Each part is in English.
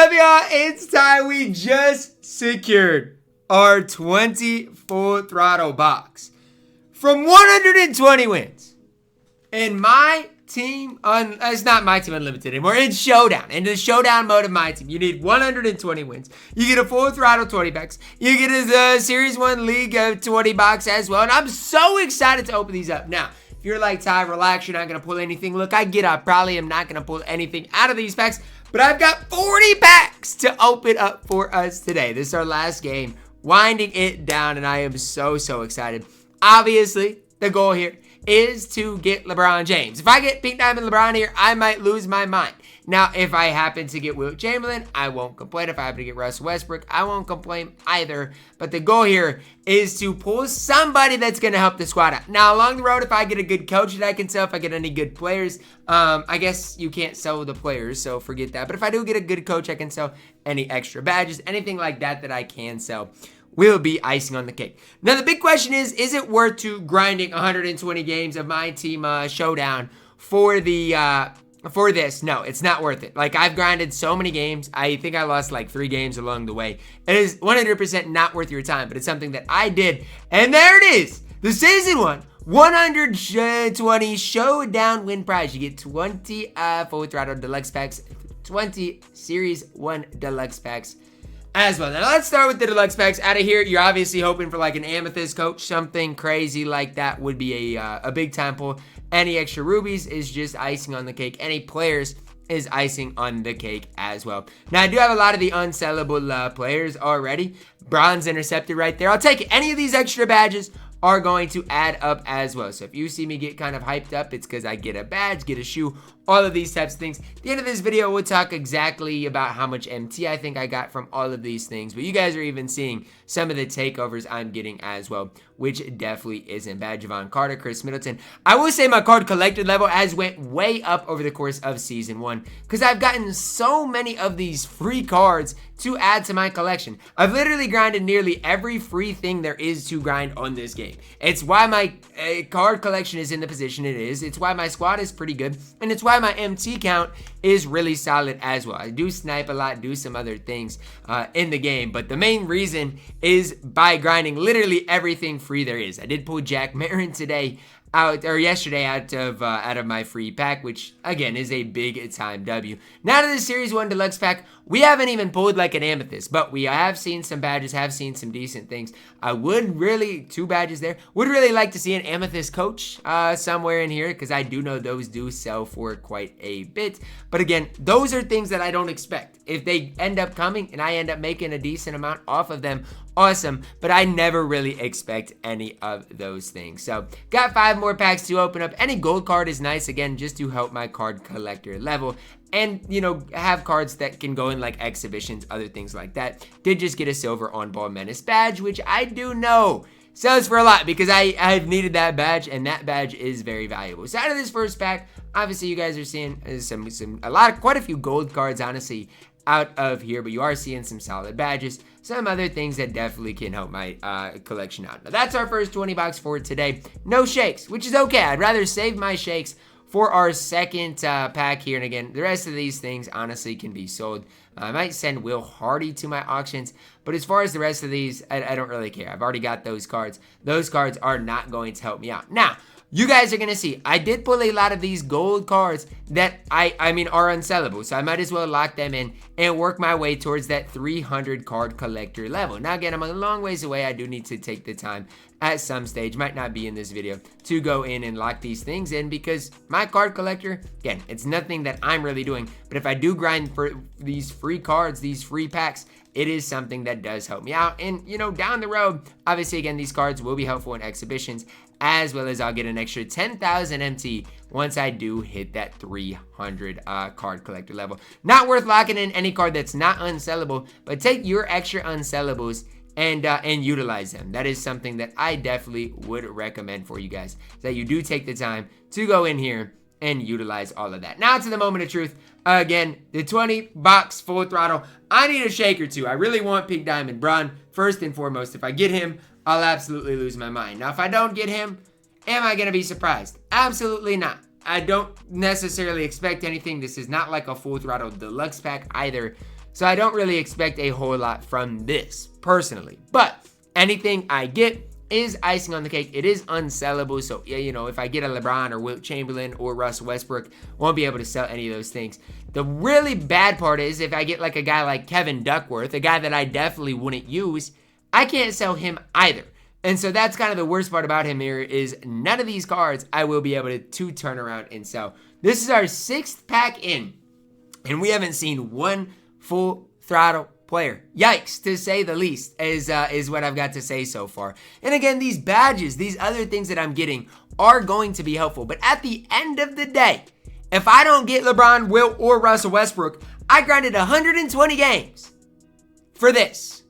up, y'all? It's time. We just secured our 20 full throttle box from 120 wins. In my team, it's not my team unlimited anymore. It's Showdown. In the Showdown mode of my team, you need 120 wins. You get a full throttle 20 box. You get a Series 1 League 20 box as well. And I'm so excited to open these up. Now, if you're like, Ty, relax, you're not going to pull anything. Look, I get I probably am not going to pull anything out of these packs. But I've got 40 packs to open up for us today. This is our last game, winding it down, and I am so excited. Obviously, the goal here is to get LeBron James. If I get Pink Diamond LeBron here, I might lose my mind. Now, if I happen to get Wilt Chamberlain, I won't complain. If I happen to get Russell Westbrook, I won't complain either. But the goal here is to pull somebody that's going to help the squad out. Now, along the road, if I get a good coach that I can sell, if I get any good players, I guess you can't sell the players, so forget that. But if I do get a good coach, I can sell any extra badges, anything like that that I can sell will be icing on the cake. Now, the big question is it worth to grinding 120 games of my team Showdown for the for this? No, it's not worth it. Like, I've grinded so many games. I think I lost like 3 games along the way. It is 100% not worth your time, but it's something that I did. And there it is. The Season 1 120 Showdown win prize. You get 20 full throttle deluxe packs, 20 Series 1 deluxe packs as well. Now, let's start with the deluxe packs. Out of here, you're obviously hoping for like an amethyst coach. Something crazy like that would be a big time pull. Any extra rubies is just icing on the cake. Any players is icing on the cake as well. Now, I do have a lot of the unsellable players already. Bronze interceptor right there. I'll take it. Any of these extra badges are going to add up as well. So if you see me get kind of hyped up, it's because I get a badge, get a shoe, all of these types of things. At the end of this video, we'll talk exactly about how much MT I think I got from all of these things. But you guys are even seeing some of the takeovers I'm getting as well, which definitely isn't bad. Javon Carter, Chris Middleton. I will say my card collected level has went way up over the course of Season 1 because I've gotten so many of these free cards to add to my collection. I've literally grinded nearly every free thing there is to grind on this game. It's why my card collection is in the position it is. It's why my squad is pretty good. And it's why my MT count is really solid as well. I do snipe a lot, do some other things in the game. But the main reason is by grinding literally everything free there is. I did pull Jack Marin today. Yesterday out of my free pack, which again is a big time W. Now to the Series 1 Deluxe pack, we haven't even pulled like an amethyst, but we have seen some badges, have seen some decent things. I would really, 2 badges there, would really like to see an amethyst coach somewhere in here, because I do know those do sell for quite a bit. But again, those are things that I don't expect. If they end up coming and I end up making a decent amount off of them, awesome, but I never really expect any of those things. So got 5 more packs to open up. Any gold card is nice, again, just to help my card collector level and, you know, have cards that can go in like exhibitions, other things like that. Did just get a silver on ball menace badge, which I do know sells for a lot because I've needed that badge, and that badge is very valuable. So out of this first pack, obviously you guys are seeing quite a few gold cards, honestly, out of here, but you are seeing some solid badges, some other things that definitely can help my collection out. Now that's our first 20 box for today. No shakes, which is okay. I'd rather save my shakes for our second pack here. And again, the rest of these things honestly can be sold. I might send Will Hardy to my auctions, but as far as the rest of these, I don't really care. I've already got those cards. Those cards are not going to help me out. Now, you guys are going to see, I did pull a lot of these gold cards that I mean are unsellable. So I might as well lock them in and work my way towards that 300 card collector level. Now again, I'm a long ways away. I do need to take the time at some stage, might not be in this video, to go in and lock these things in, because my card collector, again, it's nothing that I'm really doing. But if I do grind for these free cards, these free packs, it is something that does help me out. And, you know, down the road, obviously, again, these cards will be helpful in exhibitions, as well as I'll get an extra 10,000 MT once I do hit that 300 card collector level. Not worth locking in any card that's not unsellable, but take your extra unsellables and utilize them. That is something that I definitely would recommend for you guys, that you do take the time to go in here and utilize all of that. Now to the moment of truth. Again, the 20 box full throttle. I need a shake or two. I really want Pink Diamond Bron first and foremost. If I get him, I'll absolutely lose my mind. Now, if I don't get him, am I going to be surprised? Absolutely not. I don't necessarily expect anything. This is not like a full throttle deluxe pack either. So I don't really expect a whole lot from this, personally. But anything I get is icing on the cake. It is unsellable. So, yeah, you know, if I get a LeBron or Wilt Chamberlain or Russell Westbrook, won't be able to sell any of those things. The really bad part is if I get like a guy like Kevin Duckworth, a guy that I definitely wouldn't use, I can't sell him either. And so that's kind of the worst part about him here is none of these cards I will be able to turn around and sell. This is our 6th pack in, and we haven't seen one full throttle player. Yikes, to say the least, is what I've got to say so far. And again, these badges, these other things that I'm getting are going to be helpful. But at the end of the day, if I don't get LeBron, Wilt, or Russell Westbrook, I grinded 120 games for this.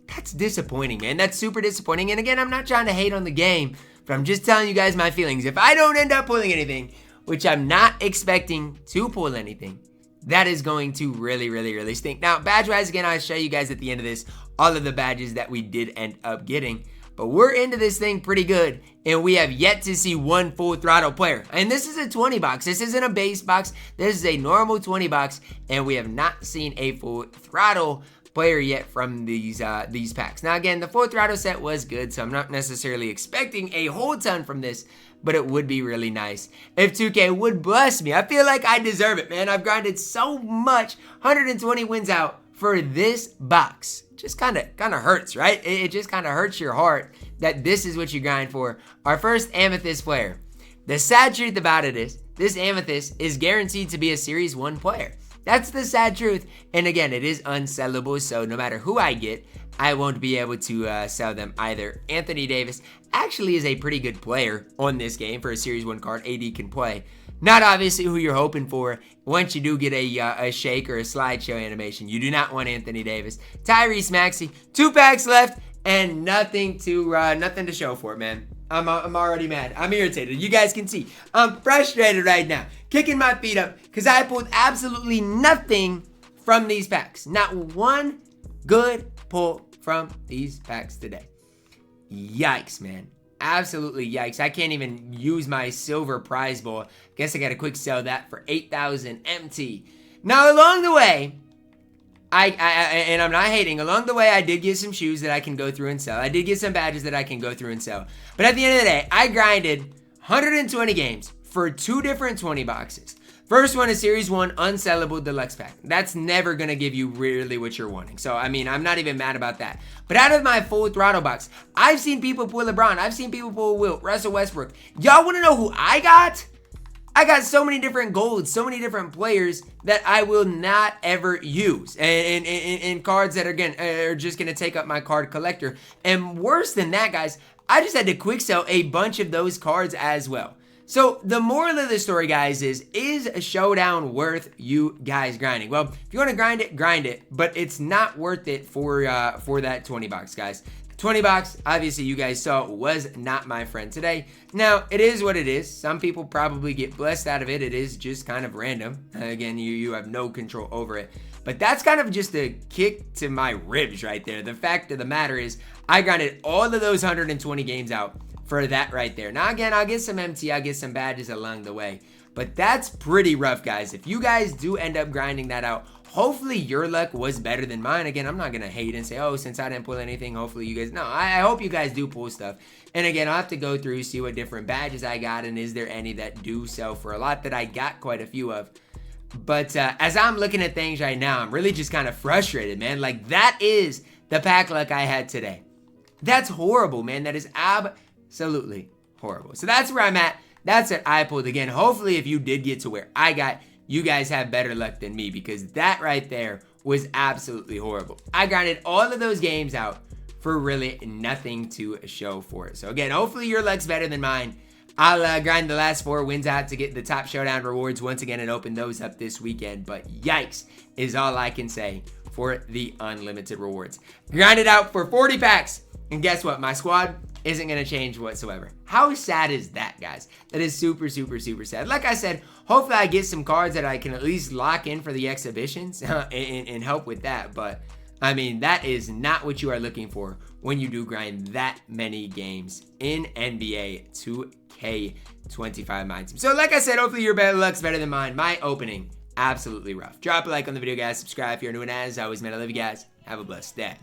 That's disappointing, man. That's super disappointing. And again, I'm not trying to hate on the game, but I'm just telling you guys my feelings. If I don't end up pulling anything, which I'm not expecting to pull anything, that is going to really, really, really stink. Now, badge-wise, again, I'll show you guys at the end of this all of the badges that we did end up getting. But we're into this thing pretty good, and we have yet to see one full throttle player. And this is a 20 box. This isn't a base box. This is a normal 20 box, and we have not seen a full throttle player yet from these packs. Now, again, the full throttle set was good, so I'm not necessarily expecting a whole ton from this, but it would be really nice if 2K would bless me. I feel like I deserve it, man. I've grinded so much, 120 wins out for this box. Just kind of hurts, right? It just kind of hurts your heart that this is what you grind for. Our first Amethyst player. The sad truth about it is, this Amethyst is guaranteed to be a Series 1 player. That's the sad truth. And again, it is unsellable, so no matter who I get, I won't be able to sell them either. Anthony Davis actually is a pretty good player on this game for a Series 1 card. AD can play. Not obviously who you're hoping for once you do get a shake or a slideshow animation. You do not want Anthony Davis. Tyrese Maxey, 2 packs left and nothing to show for it, man. I'm already mad. I'm irritated. You guys can see. I'm frustrated right now. Kicking my feet up because I pulled absolutely nothing from these packs. Not one good pull from these packs today. Yikes, man. Absolutely yikes. I can't even use my silver prize bowl. Guess I gotta quick sell that for 8,000 MT. Now, along the way, and I'm not hating, along the way, I did get some shoes that I can go through and sell. I did get some badges that I can go through and sell. But at the end of the day, I grinded 120 games for 2 different 20 boxes. First one is Series 1 unsellable deluxe pack. That's never going to give you really what you're wanting. So, I mean, I'm not even mad about that. But out of my full throttle box, I've seen people pull LeBron. I've seen people pull Wilt, Russell Westbrook. Y'all want to know who I got? I got so many different golds, so many different players that I will not ever use. And cards that are just going to take up my card collector. And worse than that, guys, I just had to quick sell a bunch of those cards as well. So the moral of the story, guys, is a Showdown worth you guys grinding? Well, if you want to grind it, but it's not worth it for that 20 box, guys. 20 box, obviously you guys saw, was not my friend today. Now, it is what it is. Some people probably get blessed out of it. It is just kind of random. Again, you have no control over it. But that's kind of just a kick to my ribs right there. The fact of the matter is, I grinded all of those 120 games out for that right there. Now, again, I'll get some MT, I'll get some badges along the way. But that's pretty rough, guys. If you guys do end up grinding that out, hopefully your luck was better than mine. Again, I'm not going to hate and say, oh, since I didn't pull anything, hopefully you guys... No, I hope you guys do pull stuff. And again, I'll have to go through, see what different badges I got, and is there any that do sell for a lot that I got quite a few of. But as I'm looking at things right now, I'm really just kind of frustrated, man. Like, that is the pack luck I had today. That's horrible, man. That is absolutely horrible. So that's where I'm at. That's what I pulled. Again, hopefully if you did get to where I got, you guys have better luck than me, because that right there was absolutely horrible. I grinded all of those games out for really nothing to show for it. So again, hopefully your luck's better than mine. I'll grind the last 4 wins out to get the top Showdown rewards once again and open those up this weekend. But yikes is all I can say for the unlimited rewards. Grind it out for 40 packs. And guess what? My squad isn't going to change whatsoever. How sad is that, guys? That is super, super, super sad. Like I said, hopefully I get some cards that I can at least lock in for the exhibitions and help with that. But, I mean, that is not what you are looking for when you do grind that many games in NBA 2K25 MyTEAM. So, like I said, hopefully your luck's better than mine. My opening absolutely rough. Drop a like on the video, guys. Subscribe if you're new, and as always, man, I love you guys. Have a blessed day.